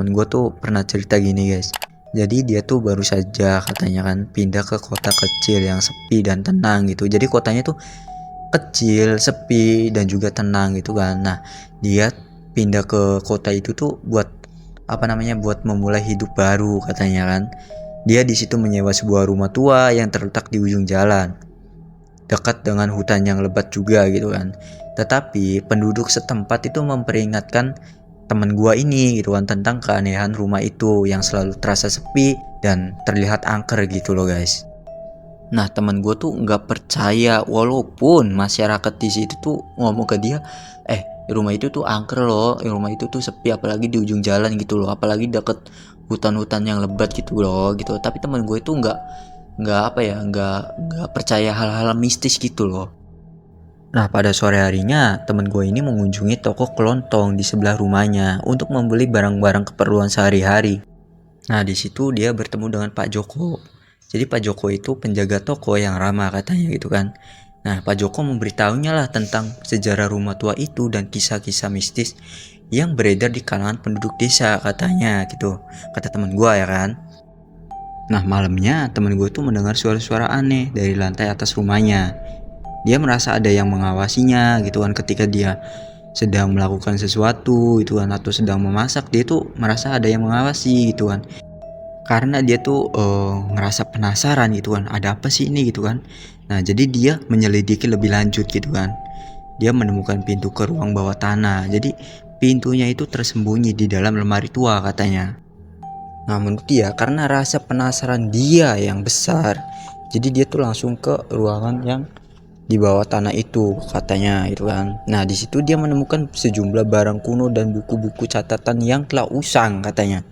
temen gue tuh pernah cerita gini guys. Jadi dia tuh baru saja katanya kan pindah ke kota kecil yang sepi dan tenang gitu. Jadi kotanya tuh kecil, sepi dan juga tenang gitu kan. Nah, dia pindah ke kota itu tuh buat buat memulai hidup baru katanya kan. Dia di situ menyewa sebuah rumah tua yang terletak di ujung jalan, dekat dengan hutan yang lebat juga gitu kan. Tetapi penduduk setempat itu memperingatkan teman gua ini gitu kan tentang keanehan rumah itu yang selalu terasa sepi dan terlihat angker gitu loh guys. Nah, teman gue tuh nggak percaya walaupun masyarakat di situ tuh ngomong ke dia, rumah itu tuh angker loh, rumah itu tuh sepi apalagi di ujung jalan gitu loh, apalagi deket hutan-hutan yang lebat gitu loh gitu. Tapi teman gue itu nggak percaya hal-hal mistis gitu loh. Nah, pada sore harinya teman gue ini mengunjungi toko kelontong di sebelah rumahnya untuk membeli barang-barang keperluan sehari-hari. Nah, di situ dia bertemu dengan Pak Joko. Jadi Pak Joko itu penjaga toko yang ramah katanya gitu kan. Nah, Pak Joko memberitahunya lah tentang sejarah rumah tua itu dan kisah-kisah mistis yang beredar di kalangan penduduk desa katanya gitu. Kata teman gue ya kan. Nah, malamnya teman gue tuh mendengar suara-suara aneh dari lantai atas rumahnya. Dia merasa ada yang mengawasinya gitu kan ketika dia sedang melakukan sesuatu gitu kan atau sedang memasak, dia tuh merasa ada yang mengawasi gitu kan. Karena dia tuh ngerasa penasaran gitu kan, ada apa sih ini gitu kan. Nah, jadi dia menyelidiki lebih lanjut gitu kan. Dia menemukan pintu ke ruang bawah tanah. Jadi pintunya itu tersembunyi di dalam lemari tua katanya. Nah, menurut dia karena rasa penasaran dia yang besar, jadi dia tuh langsung ke ruangan yang di bawah tanah itu katanya itu kan. Nah, di situ dia menemukan sejumlah barang kuno dan buku-buku catatan yang telah usang katanya.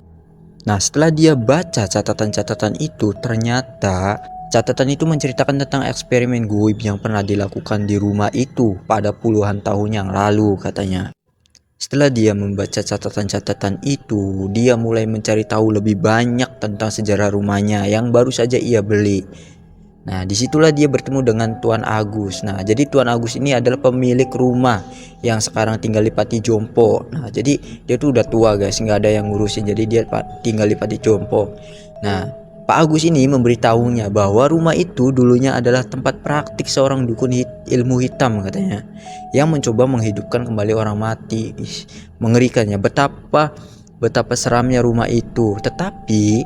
Nah, setelah dia baca catatan-catatan itu, ternyata catatan itu menceritakan tentang eksperimen goib yang pernah dilakukan di rumah itu pada puluhan tahun yang lalu katanya. Setelah dia membaca catatan-catatan itu, dia mulai mencari tahu lebih banyak tentang sejarah rumahnya yang baru saja ia beli. Nah, disitulah dia bertemu dengan Tuan Agus. Nah, jadi Tuan Agus ini adalah pemilik rumah yang sekarang tinggal di Pati Jompo. Nah, jadi dia tuh udah tua guys, nggak ada yang ngurusin. Jadi dia tinggal di Pati Jompo. Nah, Pak Agus ini memberitahunya bahwa rumah itu dulunya adalah tempat praktik seorang dukun ilmu hitam katanya, yang mencoba menghidupkan kembali orang mati. Mengerikan ya, betapa seramnya rumah itu. Tetapi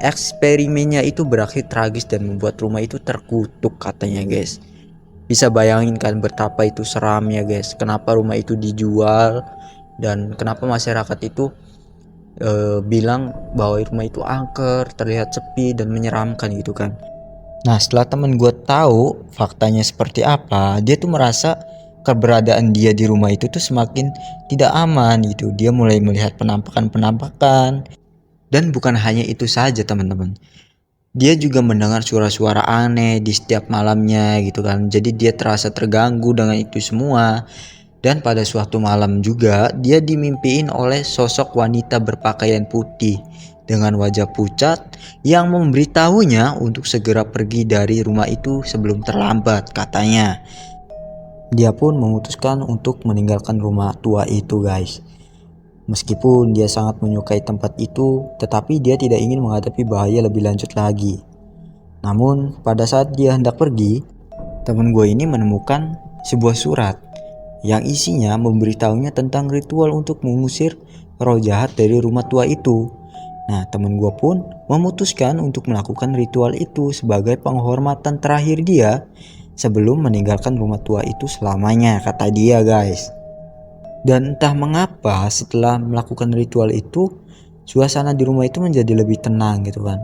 eksperimennya itu berakhir tragis dan membuat rumah itu terkutuk katanya guys. Bisa bayangin kan betapa itu seramnya guys. Kenapa rumah itu dijual dan kenapa masyarakat itu bilang bahwa rumah itu angker, terlihat sepi dan menyeramkan gitu kan. Nah, setelah temen gue tahu faktanya seperti apa, dia tuh merasa keberadaan dia di rumah itu tuh semakin tidak aman gitu. Dia mulai melihat penampakan-penampakan. Dan bukan hanya itu saja teman-teman, dia juga mendengar suara-suara aneh di setiap malamnya gitu kan. Jadi dia terasa terganggu dengan itu semua. Dan pada suatu malam juga dia dimimpiin oleh sosok wanita berpakaian putih dengan wajah pucat yang memberitahunya untuk segera pergi dari rumah itu sebelum terlambat katanya. Dia pun memutuskan untuk meninggalkan rumah tua itu guys. Meskipun dia sangat menyukai tempat itu, tetapi dia tidak ingin menghadapi bahaya lebih lanjut lagi. Namun, pada saat dia hendak pergi, teman gue ini menemukan sebuah surat yang isinya memberitahunya tentang ritual untuk mengusir roh jahat dari rumah tua itu. Nah, teman gue pun memutuskan untuk melakukan ritual itu sebagai penghormatan terakhir dia sebelum meninggalkan rumah tua itu selamanya, kata dia guys. Dan entah mengapa setelah melakukan ritual itu, suasana di rumah itu menjadi lebih tenang gitu kan.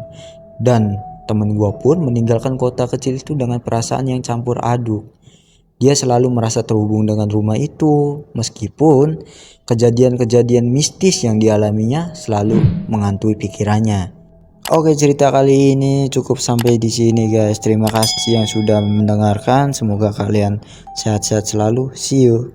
Dan temen gua pun meninggalkan kota kecil itu dengan perasaan yang campur aduk. Dia selalu merasa terhubung dengan rumah itu, meskipun kejadian-kejadian mistis yang dialaminya selalu menghantui pikirannya. Oke, cerita kali ini cukup sampai di sini guys. Terima kasih yang sudah mendengarkan. Semoga kalian sehat-sehat selalu. See you.